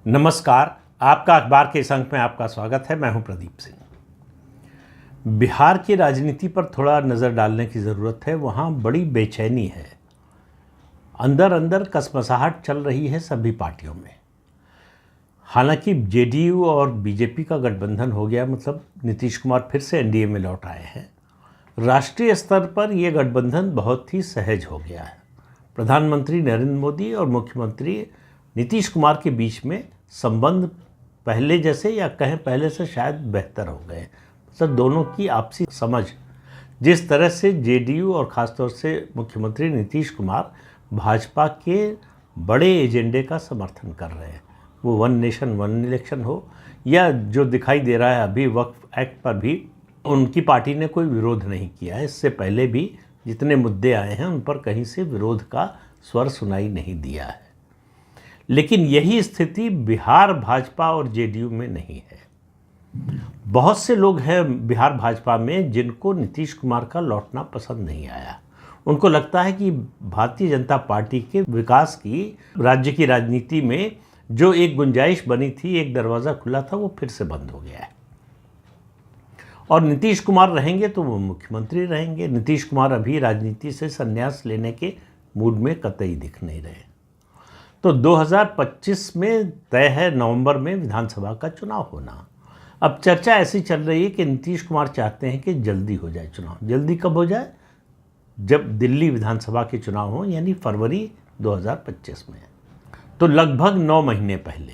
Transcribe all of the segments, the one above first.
नमस्कार। आपका अखबार के इस अंक में आपका स्वागत है। मैं हूं प्रदीप सिंह। बिहार की राजनीति पर थोड़ा नज़र डालने की ज़रूरत है। वहां बड़ी बेचैनी है, अंदर अंदर कसमसाहट चल रही है सभी पार्टियों में। हालांकि जेडीयू और बीजेपी का गठबंधन हो गया, मतलब नीतीश कुमार फिर से एनडीए में लौट आए हैं। राष्ट्रीय स्तर पर यह गठबंधन बहुत ही सहज हो गया है। प्रधानमंत्री नरेंद्र मोदी और मुख्यमंत्री नीतीश कुमार के बीच में संबंध पहले जैसे, या कहें पहले से शायद बेहतर हो गए। मतलब दोनों की आपसी समझ, जिस तरह से जेडीयू और ख़ासतौर से मुख्यमंत्री नीतीश कुमार भाजपा के बड़े एजेंडे का समर्थन कर रहे हैं, वो वन नेशन वन इलेक्शन हो, या जो दिखाई दे रहा है अभी वक्फ एक्ट पर भी उनकी पार्टी ने कोई विरोध नहीं किया है। इससे पहले भी जितने मुद्दे आए हैं उन पर कहीं से विरोध का स्वर सुनाई नहीं दिया है। लेकिन यही स्थिति बिहार भाजपा और जेडीयू में नहीं है। बहुत से लोग हैं बिहार भाजपा में जिनको नीतीश कुमार का लौटना पसंद नहीं आया। उनको लगता है कि भारतीय जनता पार्टी के विकास की, राज्य की राजनीति में जो एक गुंजाइश बनी थी, एक दरवाज़ा खुला था, वो फिर से बंद हो गया है। और नीतीश कुमार रहेंगे तो वो मुख्यमंत्री रहेंगे। नीतीश कुमार अभी राजनीति से संन्यास लेने के मूड में कतई दिख नहीं रहे। तो 2025 में तय है नवंबर में विधानसभा का चुनाव होना। अब चर्चा ऐसी चल रही है कि नीतीश कुमार चाहते हैं कि जल्दी हो जाए चुनाव। जल्दी कब हो जाए? जब दिल्ली विधानसभा के चुनाव हो, यानी फरवरी 2025 में। तो लगभग 9 महीने पहले।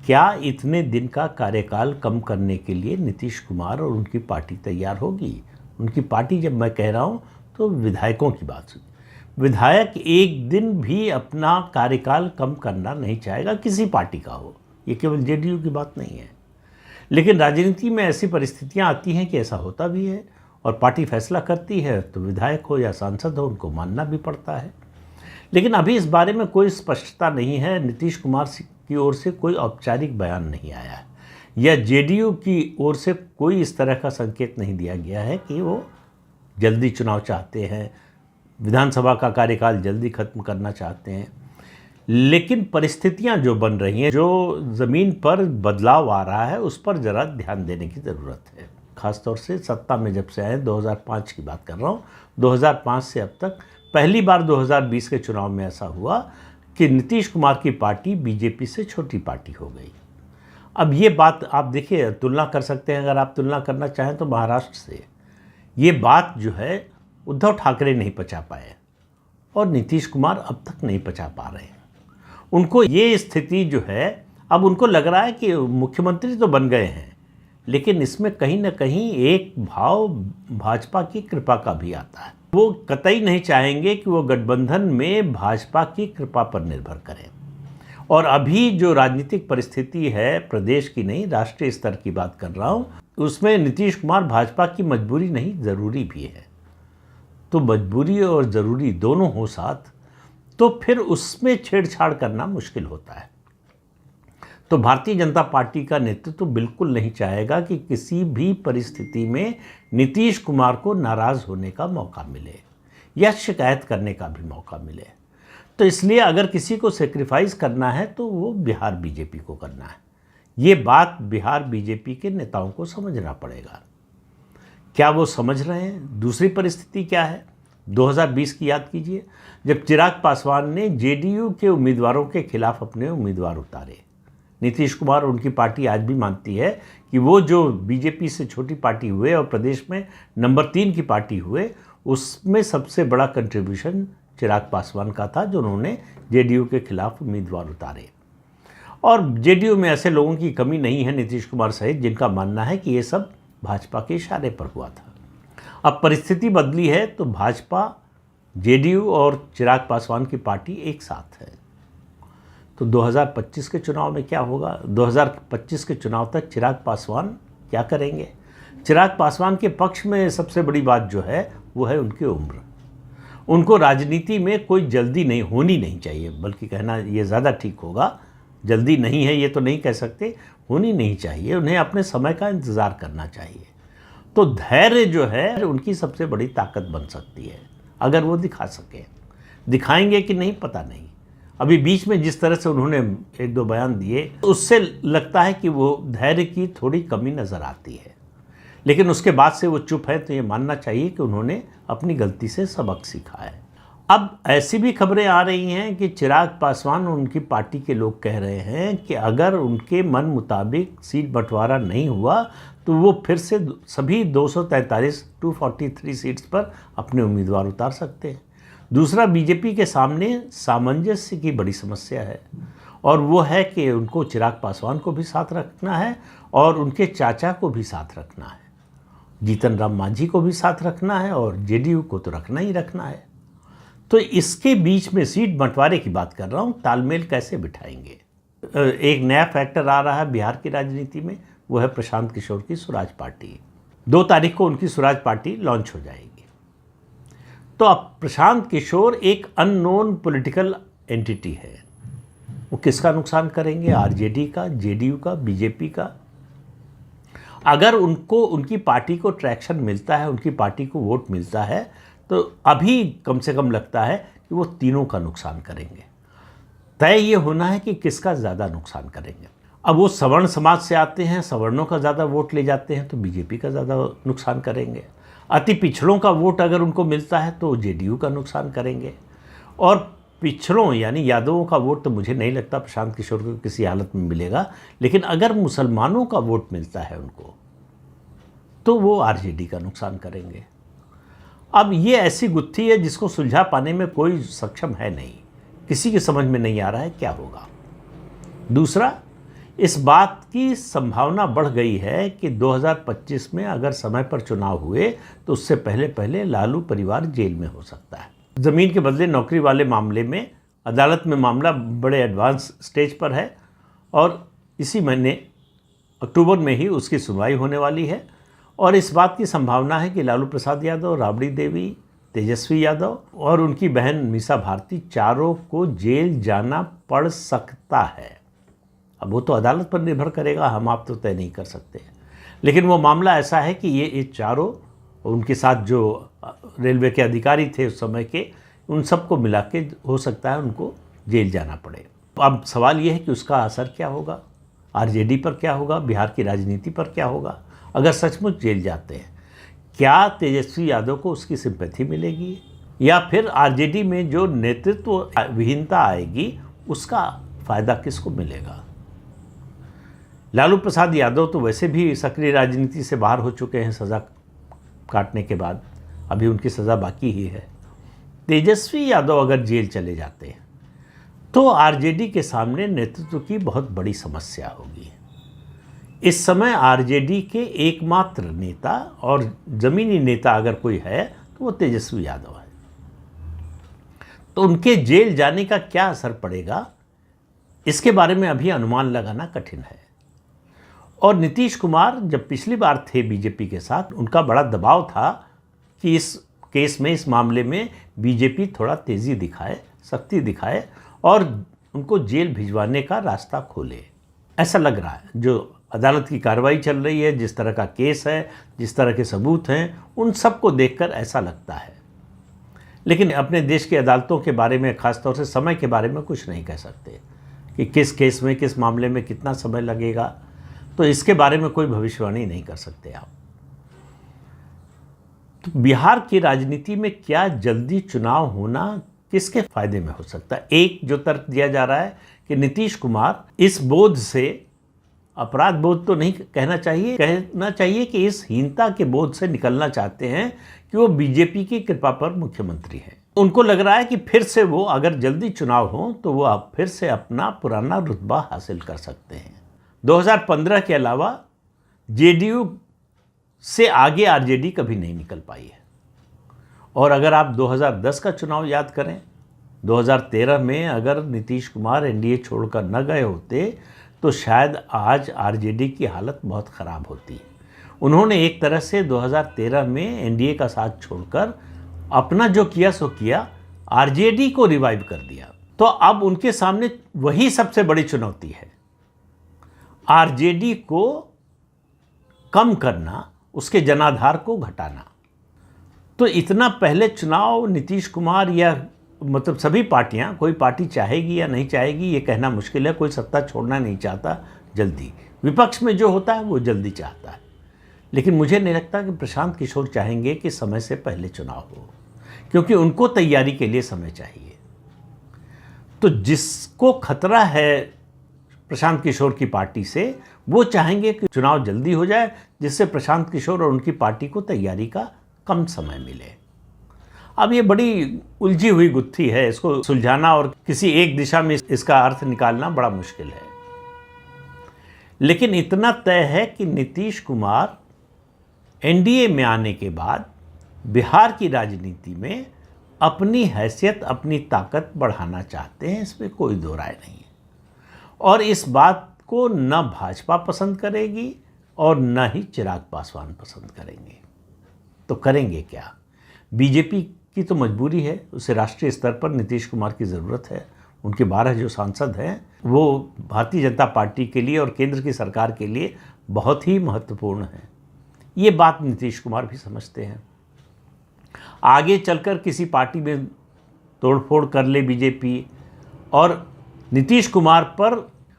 क्या इतने दिन का कार्यकाल कम करने के लिए नीतीश कुमार और उनकी पार्टी तैयार होगी? उनकी पार्टी जब मैं कह रहा हूँ तो विधायकों की बात सुनिए। विधायक एक दिन भी अपना कार्यकाल कम करना नहीं चाहेगा, किसी पार्टी का हो। ये केवल जेडीयू की बात नहीं है। लेकिन राजनीति में ऐसी परिस्थितियां आती हैं कि ऐसा होता भी है, और पार्टी फैसला करती है तो विधायक हो या सांसद हो उनको मानना भी पड़ता है। लेकिन अभी इस बारे में कोई स्पष्टता नहीं है। नीतीश कुमार की ओर से कोई औपचारिक बयान नहीं आया है, या जेडीयू की ओर से कोई इस तरह का संकेत नहीं दिया गया है कि वो जल्दी चुनाव चाहते हैं, विधानसभा का कार्यकाल जल्दी खत्म करना चाहते हैं। लेकिन परिस्थितियां जो बन रही हैं, जो ज़मीन पर बदलाव आ रहा है, उस पर ज़रा ध्यान देने की ज़रूरत है। ख़ासतौर से सत्ता में जब से आए, 2005 की बात कर रहा हूँ, 2005 से अब तक पहली बार 2020 के चुनाव में ऐसा हुआ कि नीतीश कुमार की पार्टी बीजेपी से छोटी पार्टी हो गई। अब ये बात आप देखिए, तुलना कर सकते हैं, अगर आप तुलना करना चाहें तो महाराष्ट्र से। ये बात जो है उद्धव ठाकरे नहीं पचा पाए, और नीतीश कुमार अब तक नहीं पचा पा रहे हैं। उनको ये स्थिति जो है, अब उनको लग रहा है कि मुख्यमंत्री तो बन गए हैं, लेकिन इसमें कहीं ना कहीं एक भाव भाजपा की कृपा का भी आता है। वो कतई नहीं चाहेंगे कि वो गठबंधन में भाजपा की कृपा पर निर्भर करें। और अभी जो राजनीतिक परिस्थिति है, प्रदेश की नहीं राष्ट्रीय स्तर की बात कर रहा हूँ, उसमें नीतीश कुमार भाजपा की मजबूरी नहीं, ज़रूरी भी है। तो मजबूरी और ज़रूरी दोनों हो साथ, तो फिर उसमें छेड़छाड़ करना मुश्किल होता है। तो भारतीय जनता पार्टी का नेतृत्व बिल्कुल नहीं चाहेगा कि किसी भी परिस्थिति में नीतीश कुमार को नाराज़ होने का मौका मिले या शिकायत करने का भी मौका मिले। तो इसलिए अगर किसी को सेक्रीफाइस करना है तो वो बिहार बीजेपी को करना है। ये बात बिहार बीजेपी के नेताओं को समझना पड़ेगा। क्या वो समझ रहे हैं? दूसरी परिस्थिति क्या है? 2020 की याद कीजिए, जब चिराग पासवान ने जेडीयू के उम्मीदवारों के खिलाफ अपने उम्मीदवार उतारे। नीतीश कुमार और उनकी पार्टी आज भी मानती है कि वो जो बीजेपी से छोटी पार्टी हुए और प्रदेश में नंबर 3 की पार्टी हुए, उसमें सबसे बड़ा कंट्रीब्यूशन चिराग पासवान का था, जो उन्होंने जेडीयू के खिलाफ उम्मीदवार उतारे। और जेडीयू में ऐसे लोगों की कमी नहीं है, नीतीश कुमार सहित, जिनका मानना है कि ये सब भाजपा के इशारे पर हुआ था। अब परिस्थिति बदली है, तो भाजपा, जेडीयू और चिराग पासवान की पार्टी एक साथ है। तो 2025 के चुनाव में क्या होगा? 2025 के चुनाव तक चिराग पासवान क्या करेंगे? चिराग पासवान के पक्ष में सबसे बड़ी बात जो है वो है उनकी उम्र। उनको राजनीति में कोई जल्दी नहीं होनी नहीं चाहिए, बल्कि कहना ये ज़्यादा ठीक होगा, जल्दी नहीं है ये तो नहीं कह सकते, होनी नहीं चाहिए। उन्हें अपने समय का इंतज़ार करना चाहिए। तो धैर्य जो है उनकी सबसे बड़ी ताकत बन सकती है, अगर वो दिखा सकें। दिखाएंगे कि नहीं पता नहीं। अभी बीच में जिस तरह से उन्होंने एक दो बयान दिए, उससे लगता है कि वो धैर्य की थोड़ी कमी नज़र आती है। लेकिन उसके बाद से वो चुप है, तो ये मानना चाहिए कि उन्होंने अपनी गलती से सबक सीखा है। अब ऐसी भी खबरें आ रही हैं कि चिराग पासवान और उनकी पार्टी के लोग कह रहे हैं कि अगर उनके मन मुताबिक सीट बंटवारा नहीं हुआ तो वो फिर से सभी 243 243 सीट्स पर अपने उम्मीदवार उतार सकते हैं। दूसरा, बीजेपी के सामने सामंजस्य की बड़ी समस्या है, और वो है कि उनको चिराग पासवान को भी साथ रखना है और उनके चाचा को भी साथ रखना है, जीतन राम मांझी को भी साथ रखना है, और जेडीयू को तो रखना ही रखना है। तो इसके बीच में सीट बंटवारे की बात कर रहा हूँ, तालमेल कैसे बिठाएंगे। एक नया फैक्टर आ रहा है बिहार की राजनीति में, वो है प्रशांत किशोर की स्वराज पार्टी। 2 तारीख को उनकी स्वराज पार्टी लॉन्च हो जाएगी। तो अब प्रशांत किशोर एक अननोन पॉलिटिकल एंटिटी है। वो किसका नुकसान करेंगे? आरजेडी का, जेडीयू का, बीजेपी का। अगर उनको उनकी पार्टी को ट्रैक्शन मिलता है, उनकी पार्टी को वोट मिलता है, तो अभी कम से कम लगता है कि वो तीनों का नुकसान करेंगे। तय ये होना है कि किसका ज़्यादा नुकसान करेंगे। अब वो सवर्ण समाज से आते हैं, सवर्णों का ज़्यादा वोट ले जाते हैं, तो बीजेपी का ज़्यादा नुकसान करेंगे। अति पिछड़ों का वोट अगर उनको मिलता है तो जेडीयू का नुकसान करेंगे। और पिछड़ों यानी यादवों का वोट तो मुझे नहीं लगता प्रशांत किशोर को किसी हालत में मिलेगा, लेकिन अगर मुसलमानों का वोट मिलता है उनको, तो वो आरजेडी का नुकसान करेंगे। अब ये ऐसी गुत्थी है जिसको सुलझा पाने में कोई सक्षम है नहीं, किसी की समझ में नहीं आ रहा है क्या होगा। दूसरा, इस बात की संभावना बढ़ गई है कि 2025 में अगर समय पर चुनाव हुए तो उससे पहले पहले लालू परिवार जेल में हो सकता है। ज़मीन के बदले नौकरी वाले मामले में अदालत में मामला बड़े एडवांस स्टेज पर है, और इसी महीने अक्टूबर में ही उसकी सुनवाई होने वाली है। और इस बात की संभावना है कि लालू प्रसाद यादव, राबड़ी देवी, तेजस्वी यादव और उनकी बहन मीसा भारती, चारों को जेल जाना पड़ सकता है। अब वो तो अदालत पर निर्भर करेगा, हम आप तो तय नहीं कर सकते। लेकिन वो मामला ऐसा है कि ये चारों, उनके साथ जो रेलवे के अधिकारी थे उस समय के, उन सबको मिला के हो सकता है उनको जेल जाना पड़े। अब सवाल ये है कि उसका असर क्या होगा, आरजेडी पर क्या होगा, बिहार की राजनीति पर क्या होगा। अगर सचमुच जेल जाते हैं, क्या तेजस्वी यादव को उसकी सिंपैथी मिलेगी, या फिर आरजेडी में जो नेतृत्व विहीनता आएगी उसका फ़ायदा किसको मिलेगा। लालू प्रसाद यादव तो वैसे भी सक्रिय राजनीति से बाहर हो चुके हैं सज़ा काटने के बाद, अभी उनकी सज़ा बाकी ही है। तेजस्वी यादव अगर जेल चले जाते हैं तो आरजेडी के सामने नेतृत्व की बहुत बड़ी समस्या होगी। इस समय आरजेडी के एकमात्र नेता और ज़मीनी नेता अगर कोई है तो वो तेजस्वी यादव है। तो उनके जेल जाने का क्या असर पड़ेगा, इसके बारे में अभी अनुमान लगाना कठिन है। और नीतीश कुमार जब पिछली बार थे बीजेपी के साथ, उनका बड़ा दबाव था कि इस केस में, इस मामले में बीजेपी थोड़ा तेज़ी दिखाए, सख्ती दिखाए और उनको जेल भिजवाने का रास्ता खोले। ऐसा लग रहा है, जो अदालत की कार्रवाई चल रही है, जिस तरह का केस है, जिस तरह के सबूत हैं, उन सब को देखकर ऐसा लगता है। लेकिन अपने देश की अदालतों के बारे में, ख़ासतौर से समय के बारे में कुछ नहीं कह सकते कि किस केस में, किस मामले में कितना समय लगेगा, तो इसके बारे में कोई भविष्यवाणी नहीं कर सकते आप। तो बिहार की राजनीति में क्या जल्दी चुनाव होना किसके फायदे में हो सकता है? एक जो तर्क दिया जा रहा है कि नीतीश कुमार इस बोझ से, अपराध बोझ तो नहीं कहना चाहिए कि इस हीनता के बोझ से निकलना चाहते हैं कि वो बीजेपी की कृपा पर मुख्यमंत्री हैं। उनको लग रहा है कि फिर से वो, अगर जल्दी चुनाव हो तो वो अब फिर से अपना पुराना रुतबा हासिल कर सकते हैं। 2015 के अलावा जेडीयू से आगे आरजेडी कभी नहीं निकल पाई है। और अगर आप 2010 का चुनाव याद करें, 2013 में अगर नीतीश कुमार एनडीए छोड़कर न गए होते तो शायद आज आरजेडी की हालत बहुत ख़राब होती। उन्होंने एक तरह से 2013 में एनडीए का साथ छोड़कर अपना जो किया सो किया, आरजेडी को रिवाइव कर दिया। तो अब उनके सामने वही सबसे बड़ी चुनौती है, आरजेडी को कम करना, उसके जनाधार को घटाना। तो इतना पहले चुनाव नीतीश कुमार या मतलब सभी पार्टियां, कोई पार्टी चाहेगी या नहीं चाहेगी ये कहना मुश्किल है, कोई सत्ता छोड़ना नहीं चाहता जल्दी। विपक्ष में जो होता है वो जल्दी चाहता है, लेकिन मुझे नहीं लगता कि प्रशांत किशोर चाहेंगे कि समय से पहले चुनाव हो, क्योंकि उनको तैयारी के लिए समय चाहिए। तो जिसको खतरा है प्रशांत किशोर की पार्टी से, वो चाहेंगे कि चुनाव जल्दी हो जाए, जिससे प्रशांत किशोर और उनकी पार्टी को तैयारी का कम समय मिले। अब ये बड़ी उलझी हुई गुत्थी है, इसको सुलझाना और किसी एक दिशा में इसका अर्थ निकालना बड़ा मुश्किल है। लेकिन इतना तय है कि नीतीश कुमार एनडीए में आने के बाद बिहार की राजनीति में अपनी हैसियत, अपनी ताकत बढ़ाना चाहते हैं, इसमें कोई दो राय नहीं है। और इस बात को न भाजपा पसंद करेगी और न ही चिराग पासवान पसंद करेंगे। तो करेंगे क्या? बीजेपी की तो मजबूरी है, उसे राष्ट्रीय स्तर पर नीतीश कुमार की ज़रूरत है। उनके 12 जो सांसद हैं वो भारतीय जनता पार्टी के लिए और केंद्र की सरकार के लिए बहुत ही महत्वपूर्ण हैं। ये बात नीतीश कुमार भी समझते हैं। आगे चलकर किसी पार्टी में तोड़फोड़ कर ले बीजेपी और नीतीश कुमार पर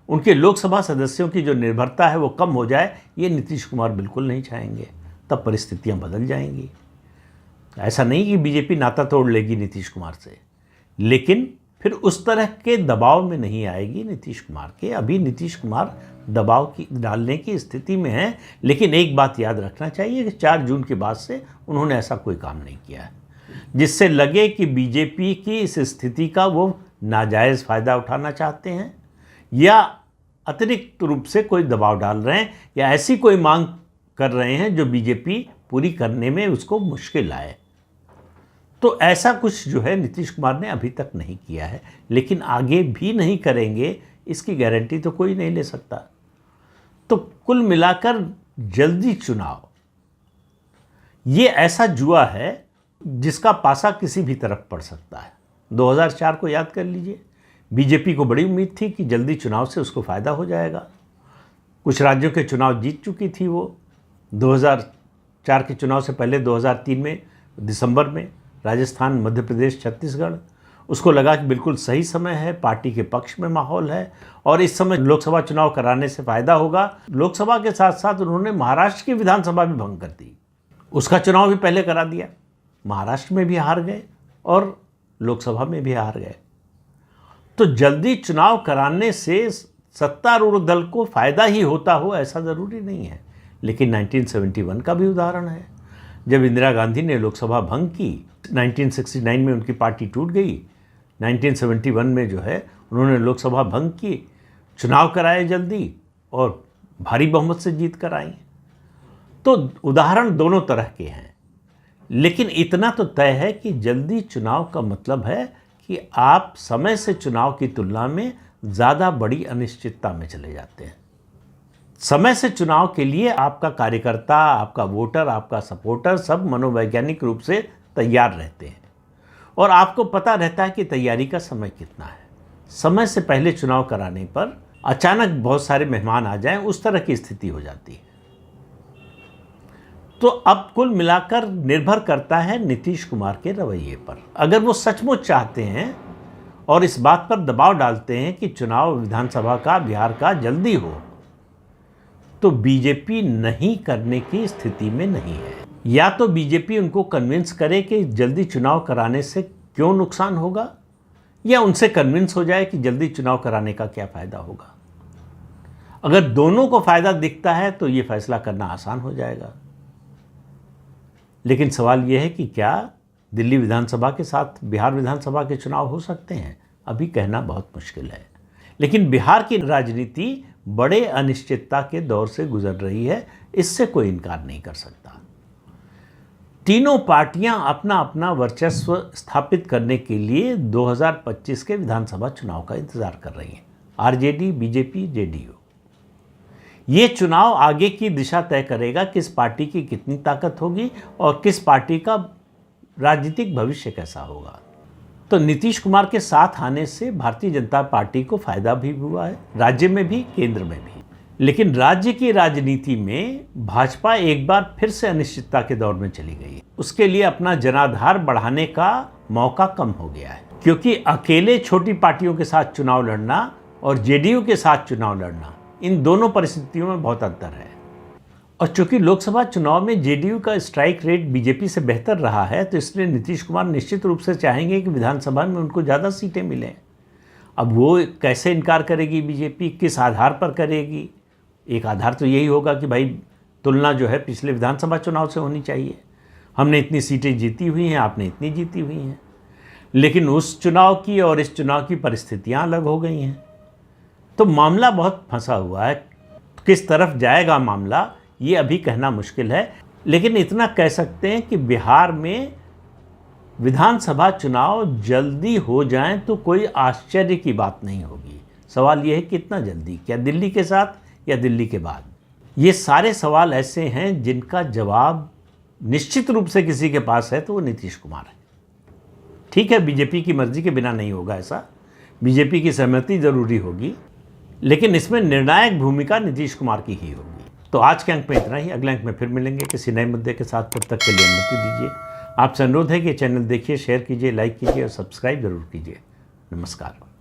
उनके लोकसभा सदस्यों की जो निर्भरता है वो कम हो जाए, ये नीतीश कुमार बिल्कुल नहीं चाहेंगे। तब परिस्थितियां बदल जाएंगी। ऐसा नहीं कि बीजेपी नाता तोड़ लेगी नीतीश कुमार से, लेकिन फिर उस तरह के दबाव में नहीं आएगी नीतीश कुमार के। अभी नीतीश कुमार दबाव की डालने की स्थिति में है, लेकिन एक बात याद रखना चाहिए कि 4 जून के बाद से उन्होंने ऐसा कोई काम नहीं किया है जिससे लगे कि बीजेपी की इस स्थिति का वो नाजायज़ फ़ायदा उठाना चाहते हैं या अतिरिक्त रूप से कोई दबाव डाल रहे हैं या ऐसी कोई मांग कर रहे हैं जो बीजेपी पूरी करने में उसको मुश्किल आए। तो ऐसा कुछ जो है नीतीश कुमार ने अभी तक नहीं किया है, लेकिन आगे भी नहीं करेंगे इसकी गारंटी तो कोई नहीं ले सकता। तो कुल मिलाकर जल्दी चुनाव ये ऐसा जुआ है जिसका पासा किसी भी तरफ पड़ सकता है। 2004 को याद कर लीजिए, बीजेपी को बड़ी उम्मीद थी कि जल्दी चुनाव से उसको फ़ायदा हो जाएगा। कुछ राज्यों के चुनाव जीत चुकी थी वो। 2004 के चुनाव से पहले 2003 में दिसंबर में राजस्थान, मध्य प्रदेश, छत्तीसगढ़, उसको लगा कि बिल्कुल सही समय है, पार्टी के पक्ष में माहौल है और इस समय लोकसभा चुनाव कराने से फ़ायदा होगा। लोकसभा के साथ साथ उन्होंने महाराष्ट्र की विधानसभा भी भंग कर दी, उसका चुनाव भी पहले करा दिया। महाराष्ट्र में भी हार गए और लोकसभा में भी हार गए। तो जल्दी चुनाव कराने से सत्तारूढ़ दल को फ़ायदा ही होता हो ऐसा ज़रूरी नहीं है। लेकिन 1971 का भी उदाहरण है, जब इंदिरा गांधी ने लोकसभा भंग की, 1969 में उनकी पार्टी टूट गई, 1971 में जो है उन्होंने लोकसभा भंग की, चुनाव कराए जल्दी और भारी बहुमत से जीत कर आई। तो उदाहरण दोनों तरह के हैं, लेकिन इतना तो तय है कि जल्दी चुनाव का मतलब है कि आप समय से चुनाव की तुलना में ज़्यादा बड़ी अनिश्चितता में चले जाते हैं। समय से चुनाव के लिए आपका कार्यकर्ता, आपका वोटर, आपका सपोर्टर सब मनोवैज्ञानिक रूप से तैयार रहते हैं और आपको पता रहता है कि तैयारी का समय कितना है। समय से पहले चुनाव कराने पर अचानक बहुत सारे मेहमान आ जाएं, उस तरह की स्थिति हो जाती है। तो अब कुल मिलाकर निर्भर करता है नीतीश कुमार के रवैये पर। अगर वो सचमुच चाहते हैं और इस बात पर दबाव डालते हैं कि चुनाव विधानसभा का, बिहार का जल्दी हो, तो बीजेपी नहीं करने की स्थिति में नहीं है। या तो बीजेपी उनको कन्विंस करे कि जल्दी चुनाव कराने से क्यों नुकसान होगा, या उनसे कन्विंस हो जाए कि जल्दी चुनाव कराने का क्या फ़ायदा होगा। अगर दोनों को फ़ायदा दिखता है तो ये फैसला करना आसान हो जाएगा। लेकिन सवाल यह है कि क्या दिल्ली विधानसभा के साथ बिहार विधानसभा के चुनाव हो सकते हैं? अभी कहना बहुत मुश्किल है। लेकिन बिहार की राजनीति बड़े अनिश्चितता के दौर से गुजर रही है, इससे कोई इनकार नहीं कर सकता। तीनों पार्टियां अपना अपना वर्चस्व स्थापित करने के लिए 2025 के विधानसभा चुनाव का इंतजार कर रही हैं। RJD, BJP, JDU. ये चुनाव आगे की दिशा तय करेगा, किस पार्टी की कितनी ताकत होगी और किस पार्टी का राजनीतिक भविष्य कैसा होगा। तो नीतीश कुमार के साथ आने से भारतीय जनता पार्टी को फायदा भी हुआ है, राज्य में भी, केंद्र में भी। लेकिन राज्य की राजनीति में भाजपा एक बार फिर से अनिश्चितता के दौर में चली गई है। उसके लिए अपना जनाधार बढ़ाने का मौका कम हो गया है। क्योंकि अकेले छोटी पार्टियों के साथ चुनाव लड़ना और जेडीयू के साथ चुनाव लड़ना, इन दोनों परिस्थितियों में बहुत अंतर है। और चूंकि लोकसभा चुनाव में जेडीयू का स्ट्राइक रेट बीजेपी से बेहतर रहा है, तो इसलिए नीतीश कुमार निश्चित रूप से चाहेंगे कि विधानसभा में उनको ज़्यादा सीटें मिलें। अब वो कैसे इनकार करेगी बीजेपी, किस आधार पर करेगी? एक आधार तो यही होगा कि भाई तुलना जो है पिछले विधानसभा चुनाव से होनी चाहिए, हमने इतनी सीटें जीती हुई हैं, आपने इतनी जीती हुई हैं। लेकिन उस चुनाव की और इस चुनाव की परिस्थितियां अलग हो गई हैं, तो मामला बहुत फंसा हुआ है। किस तरफ जाएगा मामला, ये अभी कहना मुश्किल है। लेकिन इतना कह सकते हैं कि बिहार में विधानसभा चुनाव जल्दी हो जाएं तो कोई आश्चर्य की बात नहीं होगी। सवाल यह है कितना जल्दी, क्या दिल्ली के साथ या दिल्ली के बाद? ये सारे सवाल ऐसे हैं जिनका जवाब निश्चित रूप से किसी के पास है तो वो नीतीश कुमार है। ठीक है, बीजेपी की मर्जी के बिना नहीं होगा ऐसा, बीजेपी की सहमति जरूरी होगी, लेकिन इसमें निर्णायक भूमिका नीतीश कुमार की ही होगी। तो आज के अंक में इतना ही। अगले अंक में फिर मिलेंगे किसी नए मुद्दे के साथ। तब तक के लिए अनुमति दीजिए। आपसे अनुरोध है कि चैनल देखिए, शेयर कीजिए, लाइक कीजिए और सब्सक्राइब जरूर कीजिए। नमस्कार।